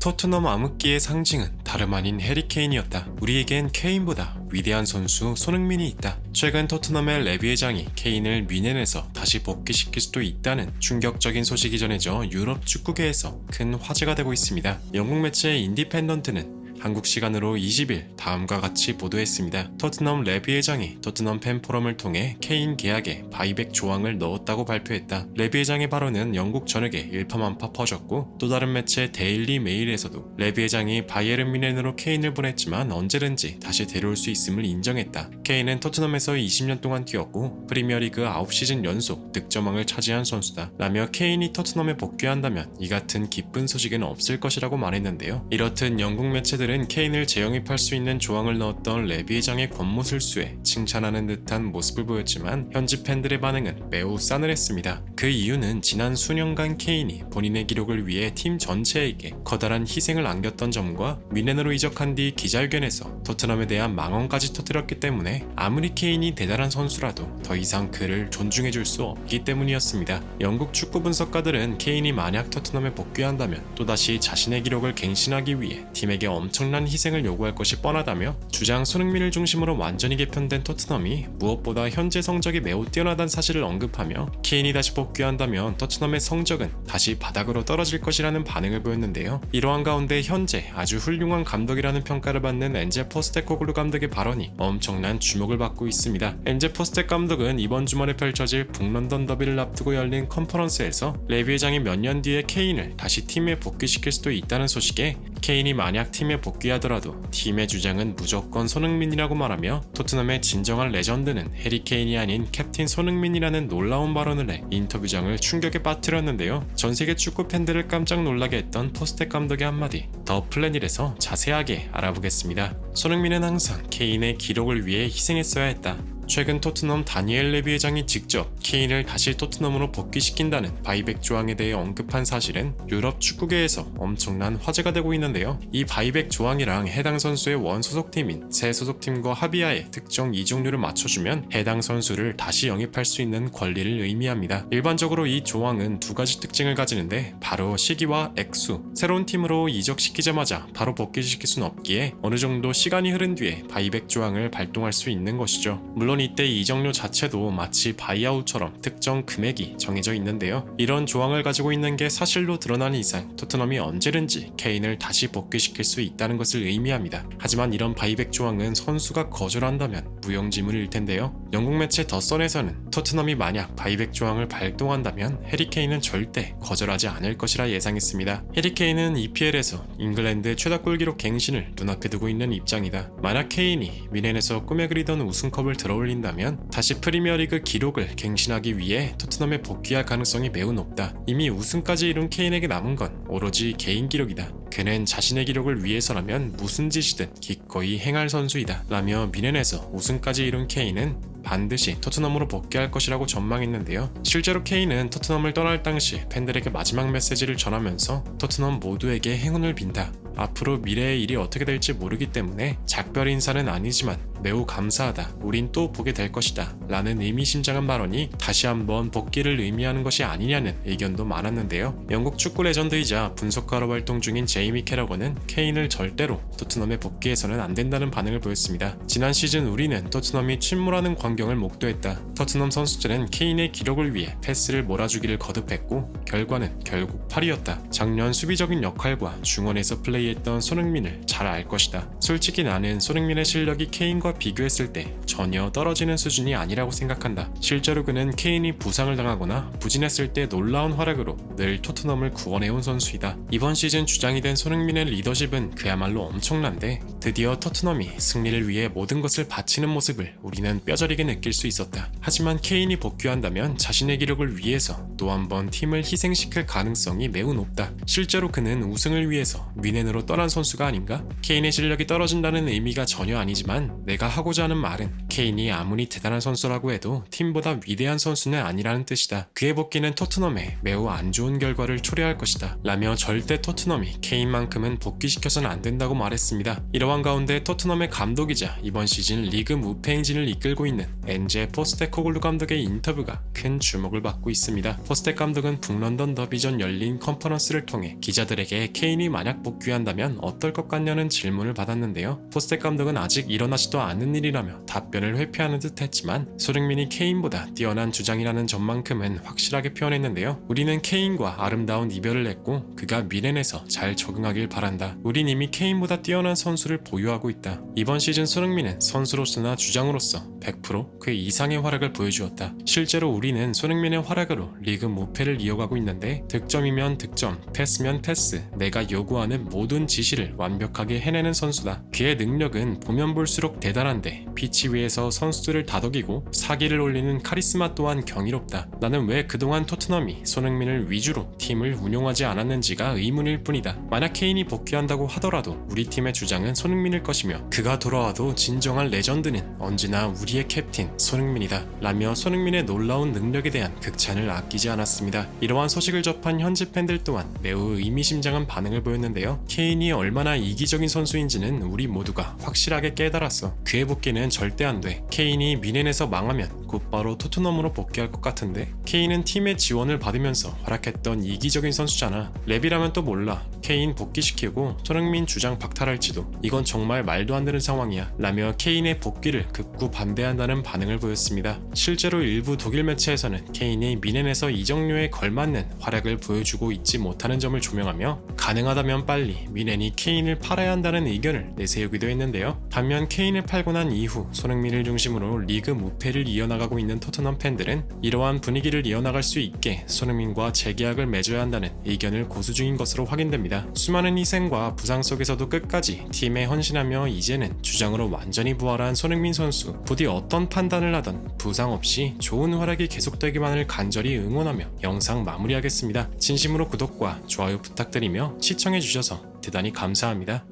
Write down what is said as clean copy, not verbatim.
토트넘 암흑기의 상징은 다름 아닌 해리 케인이었다. 우리에겐 케인보다 위대한 선수 손흥민이 있다. 최근 토트넘의 레비 회장이 케인을 뮌헨에서 다시 복귀시킬 수도 있다는 충격적인 소식이 전해져 유럽 축구계에서 큰 화제가 되고 있습니다. 영국 매체 인디펜던트는 한국 시간으로 20일 다음과 같이 보도했습니다. 토트넘 레비 회장이 토트넘 팬 포럼을 통해 케인 계약에 바이백 조항을 넣었다고 발표했다. 레비 회장의 발언은 영국 전역에 일파만파 퍼졌고 또 다른 매체 데일리 메일에서도 레비 회장이 바이에른 뮌헨으로 케인을 보냈지만 언제든지 다시 데려올 수 있음을 인정했다. 케인은 토트넘에서 20년 동안 뛰었고 프리미어리그 9시즌 연속 득점왕을 차지한 선수다. 라며 케인이 토트넘에 복귀한다면 이 같은 기쁜 소식은 없을 것이라고 말했는데요. 이렇듯 영국 매체들은 케인을 재영입할 수 있는 조항을 넣었던 레비 회장의 권모술수에 칭찬하는 듯한 모습을 보였지만 현지 팬들의 반응은 매우 싸늘했습니다. 그 이유는 지난 수년간 케인이 본인의 기록을 위해 팀 전체에게 커다란 희생을 안겼던 점과 뮌헨으로 이적한 뒤 기자회견에서 토트넘에 대한 망언까지 터뜨렸기 때문에 아무리 케인이 대단한 선수라도 더 이상 그를 존중해줄 수 없기 때문이었습니다. 영국 축구 분석가들은 케인이 만약 토트넘에 복귀한다면 또다시 자신의 기록을 갱신하기 위해 팀에게 엄청난 희생을 요구할 것이 뻔하다며 주장 손흥민을 중심으로 완전히 개편된 토트넘이 무엇보다 현재 성적이 매우 뛰어나다는 사실을 언급하며 케인이 다시 복귀한다면 토트넘의 성적은 다시 바닥으로 떨어질 것이라는 반응을 보였는데요. 이러한 가운데 현재 아주 훌륭한 감독이라는 평가를 받는 엔제 포스테코글루 감독의 발언이 엄청난 주목을 받고 있습니다. 엔제 포스텍 감독은 이번 주말에 펼쳐질 북런던 더비를 앞두고 열린 컨퍼런스에서 레비 회장이 몇 년 뒤에 케인을 다시 팀에 복귀시킬 수도 있다는 소식에 케인이 만약 팀에 복귀하더라도 팀의 주장은 무조건 손흥민이라고 말하며 토트넘의 진정한 레전드는 해리 케인이 아닌 캡틴 손흥민이라는 놀라운 발언을 해 인터뷰장을 충격에 빠뜨렸는데요. 전세계 축구 팬들을 깜짝 놀라게 했던 포스텍 감독의 한마디, 더 플래닛에서 자세하게 알아보겠습니다. 손흥민은 항상 케인의 기록을 위해 희생했어야 했다. 최근 토트넘 다니엘 레비 회장이 직접 케인을 다시 토트넘으로 복귀시킨다는 바이백 조항에 대해 언급한 사실은 유럽 축구계에서 엄청난 화제가 되고 있는데요. 이 바이백 조항이랑 해당 선수의 원 소속팀인 새 소속팀과 합의하에 특정 이적료를 맞춰주면 해당 선수를 다시 영입할 수 있는 권리를 의미합니다. 일반적으로 이 조항은 두 가지 특징을 가지는데 바로 시기와 액수. 새로운 팀으로 이적시키자마자 바로 복귀시킬 수는 없기에 어느 정도 시간이 흐른 뒤에 바이백 조항을 발동할 수 있는 것이죠. 물론 이때 이적료 자체도 마치 바이아웃처럼 특정 금액이 정해져 있는데요. 이런 조항을 가지고 있는 게 사실로 드러난 이상 토트넘이 언제든지 케인을 다시 복귀시킬 수 있다는 것을 의미합니다. 하지만 이런 바이백 조항은 선수가 거절한다면 무용지물일 텐데요. 영국 매체 더 선에서는 토트넘이 만약 바이백 조항을 발동한다면 해리 케인은 절대 거절하지 않을 것이라 예상했습니다. 해리 케인은 EPL에서 잉글랜드 최다골 기록 갱신을 눈앞에 두고 있는 입장이다. 만약 케인이 뮌헨에서 꿈에 그리던 우승컵을 들어올린다면 다시 프리미어리그 기록을 갱신하기 위해 토트넘에 복귀할 가능성이 매우 높다. 이미 우승까지 이룬 케인에게 남은 건 오로지 개인 기록이다. 그는 자신의 기록을 위해서라면 무슨 짓이든 기꺼이 행할 선수이다. 라며 뮌헨에서 우승까지 이룬 케인은 반드시 토트넘으로 복귀할 것이라고 전망했는데요. 실제로 케인은 토트넘을 떠날 당시 팬들에게 마지막 메시지를 전하면서 토트넘 모두에게 행운을 빈다. 앞으로 미래의 일이 어떻게 될지 모르기 때문에 작별 인사는 아니지만 매우 감사하다. 우린 또 보게 될 것이다. 라는 의미심장한 발언이 다시 한번 복귀를 의미하는 것이 아니냐는 의견도 많았는데요. 영국 축구 레전드이자 분석가로 활동 중인 제이미 캐러건은 케인을 절대로 토트넘에 복귀해서는 안 된다는 반응을 보였습니다. 지난 시즌 우리는 토트넘이 침몰하는 광경을 목도했다. 토트넘 선수들은 케인의 기록을 위해 패스를 몰아주기를 거듭했고 결과는 결국 8위였다. 작년 수비적인 역할과 중원에서 플레이했던 손흥민을 잘 알 것이다. 솔직히 나는 손흥민의 실력이 케인과 비교했을 때 전혀 떨어지는 수준이 아니라고 생각한다. 실제로 그는 케인이 부상을 당하거나 부진했을 때 놀라운 활약으로 늘 토트넘을 구원해온 선수이다. 이번 시즌 주장이 된 손흥민의 리더십은 그야말로 엄청난데 드디어 토트넘이 승리를 위해 모든 것을 바치는 모습을 우리는 뼈저리게 느낄 수 있었다. 하지만 케인이 복귀한다면 자신의 기록을 위해서 또 한 번 팀을 희생시킬 가능성이 매우 높다. 실제로 그는 우승을 위해서 뮌헨으로 떠난 선수가 아닌가? 케인의 실력이 떨어진다는 의미가 전혀 아니지만 내가 하고자 하는 말은 케인이 아무리 대단한 선수라고 해도 팀보다 위대한 선수는 아니라는 뜻이다. 그의 복귀는 토트넘에 매우 안 좋은 결과를 초래할 것이다. 라며 절대 토트넘이 케인만큼은 복귀시켜서는 안 된다고 말했습니다. 이러한 이러한 가운데 토트넘의 감독이자 이번 시즌 리그 무패 행진을 이끌고 있는 엔제 포스테코글루 감독의 인터뷰가 큰 주목을 받고 있습니다. 포스텍 감독은 북런던 더비 전 열린 컨퍼런스를 통해 기자들에게 케인이 만약 복귀한다면 어떨 것 같냐는 질문을 받았는데요. 포스텍 감독은 아직 일어나지도 않은 일이라며 답변을 회피하는 듯 했지만 손흥민이 케인보다 뛰어난 주장이라는 점만큼은 확실하게 표현했는데요. 우리는 케인과 아름다운 이별을 했고 그가 미넨에서 잘 적응하길 바란다. 우린 이미 케인보다 뛰어난 선수를 보유하고 있다. 이번 시즌 손흥민은 선수로서나 주장으로서 100%그 이상의 활약을 보여주었다. 실제로 우리는 손흥민의 활약으로 리그 무패를 이어가고 있는데 득점이면 득점, 패스면 패스, 내가 요구하는 모든 지시를 완벽하게 해내는 선수다. 그의 능력은 보면 볼수록 대단한데 피치 위에서 선수들을 다독이고 사기를 올리는 카리스마 또한 경이롭다. 나는 왜 그동안 토트넘이 손흥민을 위주로 팀을 운용하지 않았는지가 의문일 뿐이다. 만약 케인이 복귀한다고 하더라도 우리 팀의 주장은 손흥민일 것이며 그가 돌아와도 진정한 레전드는 언제나 우리의 캡틴 손흥민이다 라며 손흥민의 놀라운 능력에 대한 극찬을 아끼지 않았습니다. 이러한 소식을 접한 현지 팬들 또한 매우 의미심장한 반응을 보였는데요. 케인이 얼마나 이기적인 선수인지는 우리 모두가 확실하게 깨달았어. 그의 복귀는 절대 안 돼. 케인이 미넨에서 망하면 곧바로 토트넘으로 복귀할 것 같은데 케인은 팀의 지원을 받으면서 활약했던 이기적인 선수잖아. 랩이라면 또 몰라. 케인 복귀시키고 손흥민 주장 박탈할지도. 이건 정말 말도 안 되는 상황이야 라며 케인의 복귀를 극구 반대한다는 반응을 보였습니다. 실제로 일부 독일 매체에서는 케인이 미넨에서 이적료에 걸맞는 활약을 보여주고 있지 못하는 점을 조명하며 가능하다면 빨리 미넨이 케인을 팔아야 한다는 의견을 내세우기도 했는데요. 반면 케인을 팔고 난 이후 손흥민을 중심으로 리그 무패를 이어나가고 있는 토트넘 팬들은 이러한 분위기를 이어나갈 수 있게 손흥민과 재계약을 맺어야 한다는 의견을 고수 중인 것으로 확인됩니다. 수많은 희생과 부상 속에서도 끝까지 팀에 헌신하며 이제는 주장으로 완전히 부활한 손흥민 선수. 부디 어떤 판단을 하던 부상 없이 좋은 활약이 계속되기만을 간절히 응원하며 영상 마무리하겠습니다. 진심으로 구독과 좋아요 부탁드리며 시청해주셔서 대단히 감사합니다.